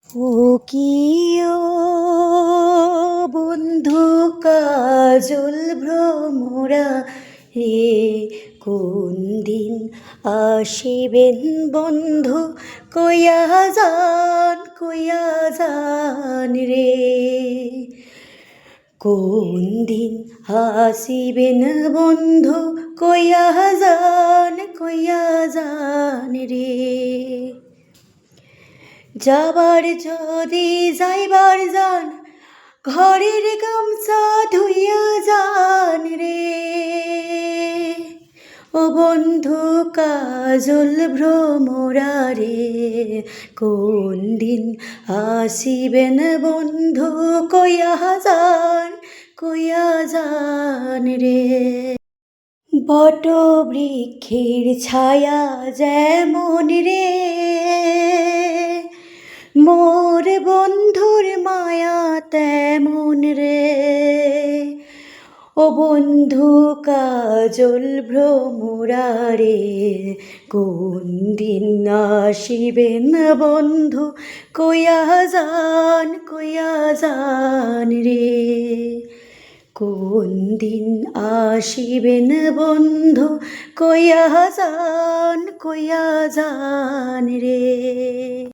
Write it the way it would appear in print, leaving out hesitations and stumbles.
ও কি ও বন্ধু কাজল ভ্রমরা রে, কোন দিন আসিবেন বন্ধু, কইয়া যান রে। কোন দিন আসিবেন বন্ধু, কইয়া যান রে। যাবার যদি যাইবার যান, ঘরের গামছা ধুইয়া যান রে। ও বন্ধু কাজল ভ্রমরা রে, কোন দিন আসিবেন বন্ধু, কইয়া যান রে। বট বৃক্ষের ছায়া যেমন রে, মোর বন্ধুর মায়া তেমন রে। ও বন্ধু কাজল ভ্রমরা রে, কোন দিন আসিবেন বন্ধু, কইয়া যান রে। কোন দিন আসিবেন বন্ধু, কইয়া যান রে।